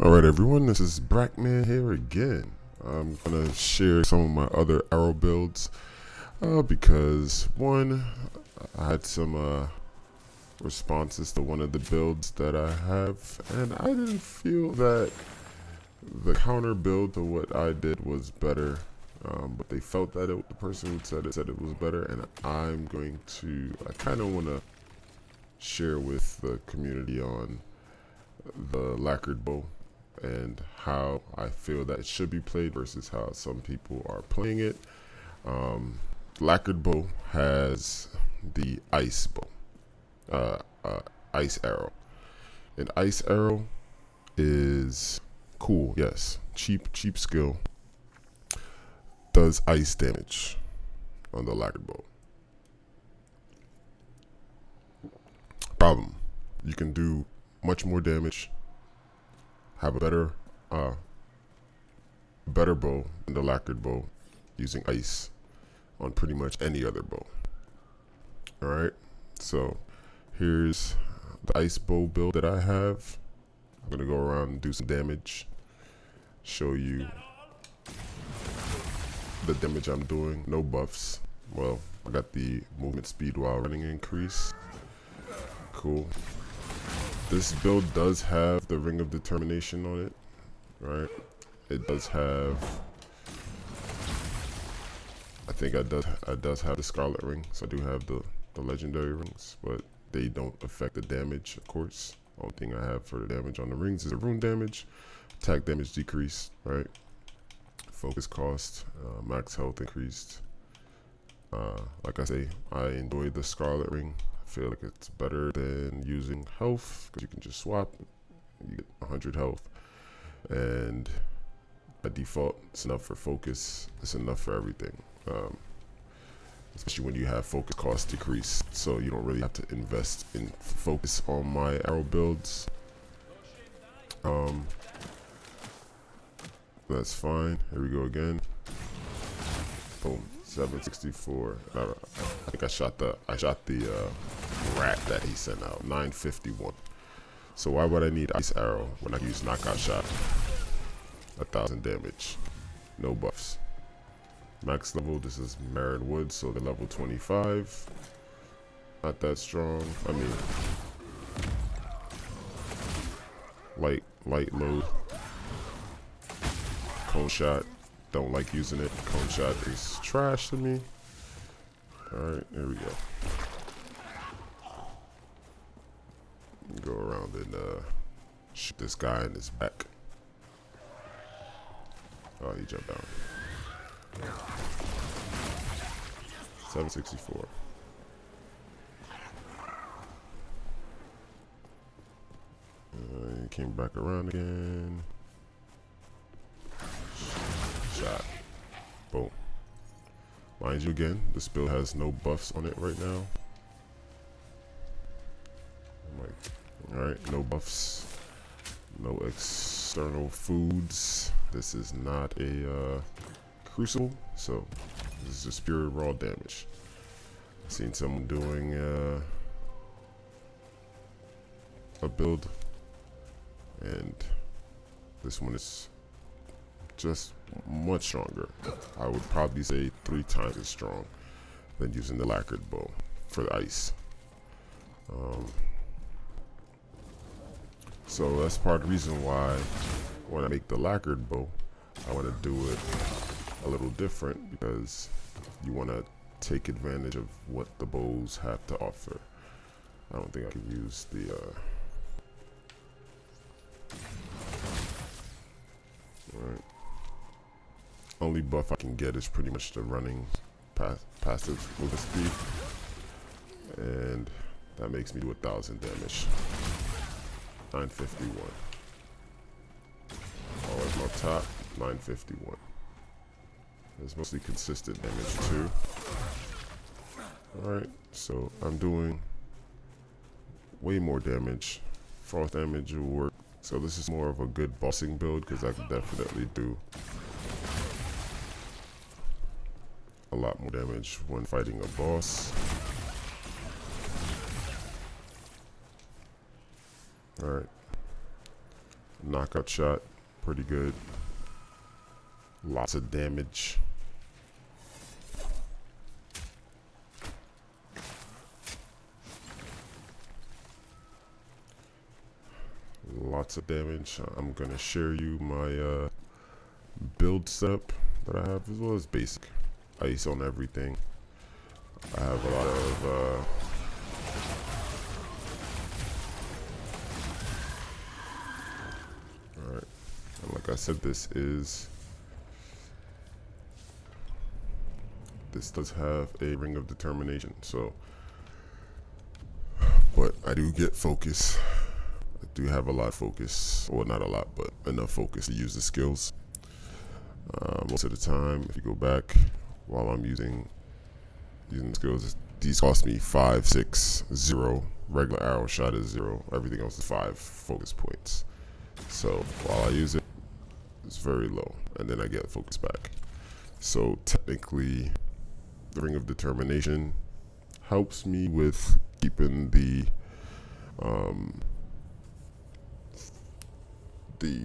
Alright everyone, this is Brackman here again. I'm gonna share some of my other arrow builds because one, I had some responses to one of the builds that I have, and I didn't feel that the counter build to what I did was better, but they felt that the person who said it was better, and I kind of want to share with the community on the lacquered bow and how I feel that it should be played versus how some people are playing it. Lacquered bow has the ice bow, ice arrow. An ice arrow is cool, yes, cheap skill. Does ice damage on the lacquered bow. Problem, you can do much more damage, have a better bow than the lacquered bow using ice on pretty much any other bow. Alright, so here's the ice bow build that I have. I'm gonna go around and do some damage, show you the damage I'm doing. No buffs. Well, I got the movement speed while running increase. Cool. This build does have the Ring of Determination on it, right? It does have, I think it does have the Scarlet Ring, so I do have the legendary rings, but they don't affect the damage, of course. Only thing I have for the damage on the rings is the rune damage, attack damage decreased, right? Focus cost, max health increased. Like I say, I enjoy the Scarlet Ring. Feel like it's better than using health because you can just swap, you get 100 health, and by default it's enough for focus, it's enough for everything, especially when you have focus cost decrease, so you don't really have to invest in focus on my arrow builds. That's fine. Here we go again. Boom. 764. I think I shot the rat that he sent out. 951. So why would I need ice arrow when I use knockout shot? 1,000 damage. No buffs. Max level. This is Marin Woods, so they're level 25. Not that strong. I mean, light load. Cone shot. Don't like using it. Cone shot is trash to me. Alright, there we go. Go around and shoot this guy in his back. Oh, he jumped down. 764. He came back around again. Shot. Boom. Mind you, again, this build has no buffs on it right now. Alright, no buffs, no external foods. This is not a Crucible, so this is just pure raw damage. I've seen someone doing a build, and this one is just much stronger. I would probably say 3 times as strong than using the lacquered bow for the ice. So that's part of the reason why when I make the lacquered bow, I want to do it a little different, because you want to take advantage of what the bows have to offer. I don't think I can use the alright. Only buff I can get is pretty much the running passive movement speed, and that makes me do 1,000 damage. 951. Always on top. 951. It's mostly consistent damage too. Alright, so I'm doing way more damage. Frost damage will work. So this is more of a good bossing build, because I can definitely do a lot more damage when fighting a boss. Alright. knockout shot, pretty good. Lots of damage. Lots of damage. I'm gonna share you my build setup that I have, as well as basic ice on everything. I have a lot of alright, and like I said, this does have a ring of determination, so, but I do get focus. I do have a lot of focus, well, not a lot, but enough focus to use the skills. Most of the time, if you go back while I'm using the skills, these cost me 5, 6, 0. Regular arrow shot is 0. Everything else is 5 focus points. So while I use it, it's very low, and then I get focus back. So technically, the ring of determination helps me with keeping the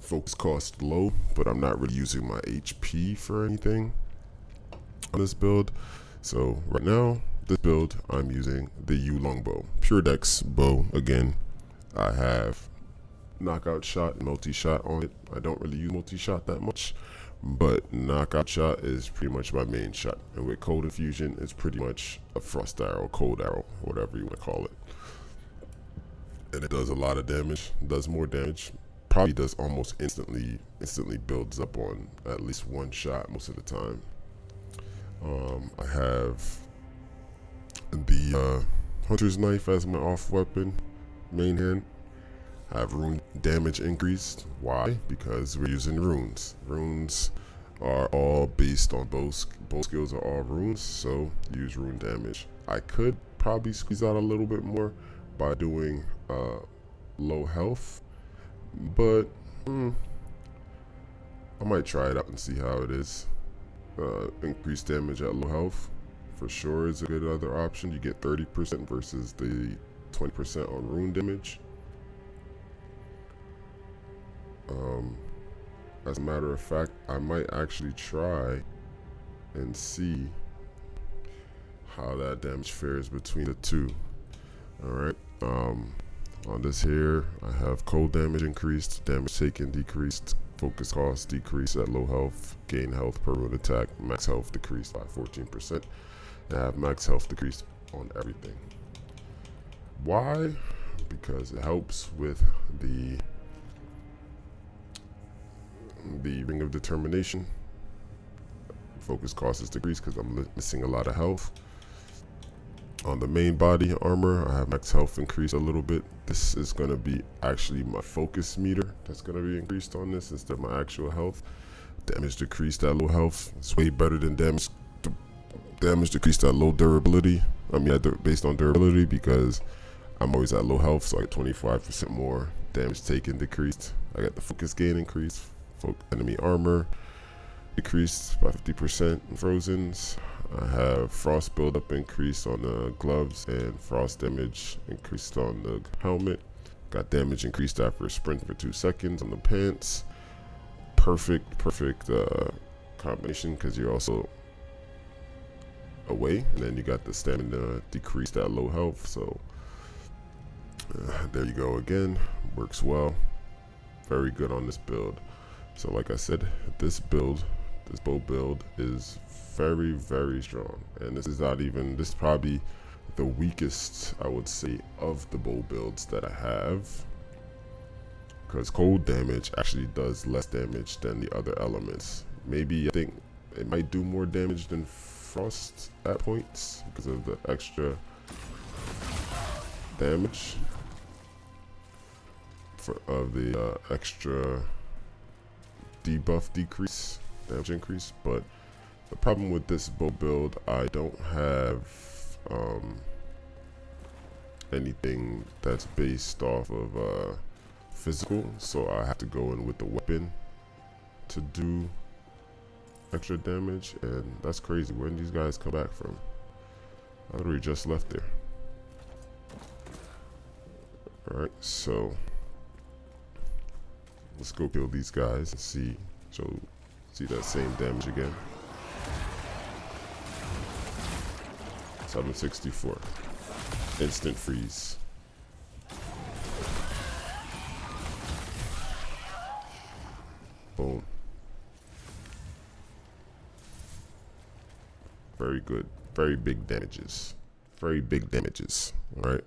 focus cost low, but I'm not really using my HP for anything on this build. So right now, this build, I'm using the U longbow, pure dex bow. Again, I have knockout shot and multi-shot on it. I don't really use multi-shot that much, but knockout shot is pretty much my main shot. And with cold infusion, it's pretty much a frost arrow, cold arrow, whatever you want to call it. And it does a lot of damage, does more damage. Probably does almost instantly builds up on at least one shot most of the time. I have the hunter's knife as my off weapon, main hand. I have rune damage increased. Why? Because we're using runes. Runes are all based on both skills are all runes, so use rune damage. I could probably squeeze out a little bit more by doing low health, but I might try it out and see how it is. Increased damage at low health for sure is a good other option. You get 30% versus the 20% on rune damage. As a matter of fact, I might actually try and see how that damage fares between the two. Alright, on this here, I have cold damage increased, damage taken decreased, focus cost decreased at low health, gain health per rune attack, max health decreased by 14%, and I have max health decreased on everything. Why? Because it helps with the ring of determination. Focus cost is decreased because I'm missing a lot of health. On the main body armor, I have max health increased a little bit. This is going to be actually my focus meter that's going to be increased on this instead of my actual health. Damage decreased at low health. It's way better than damage decreased at low durability. I mean, based on durability, because I'm always at low health, so I get 25% more. Damage taken decreased. I got the focus gain increased. Enemy armor decreased by 50% in frozens. I have frost buildup increased on the gloves and frost damage increased on the helmet. Got damage increased after a sprint for 2 seconds on the pants. Perfect combination, because you're also away, and then you got the stamina decreased at low health. So there you go again. Works well. Very good on this build. So like I said, this bow build is very, very strong, and this is probably the weakest, I would say, of the bow builds that I have, because cold damage actually does less damage than the other elements. Maybe I think it might do more damage than frost at points because of the extra damage of the extra debuff decrease, damage increase. But the problem with this bow build, I don't have anything that's based off of physical, so I have to go in with the weapon to do extra damage, and that's crazy. Where did these guys come back from? I literally just left there. Alright, so Let's go kill these guys and see that same damage again. 764. Instant freeze. Boom. Very good. Very big damages. Very big damages. All right.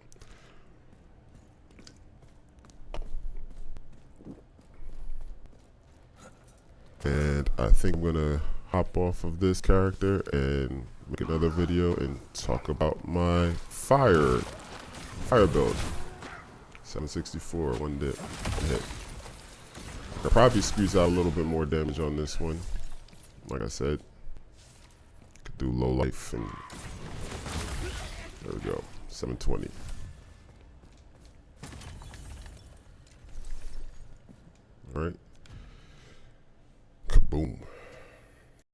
And I think I'm gonna hop off of this character and make another video and talk about my fire build. 764, one hit. I'll probably squeeze out a little bit more damage on this one. Like I said, could do low life and there we go. 720. All right. Kaboom.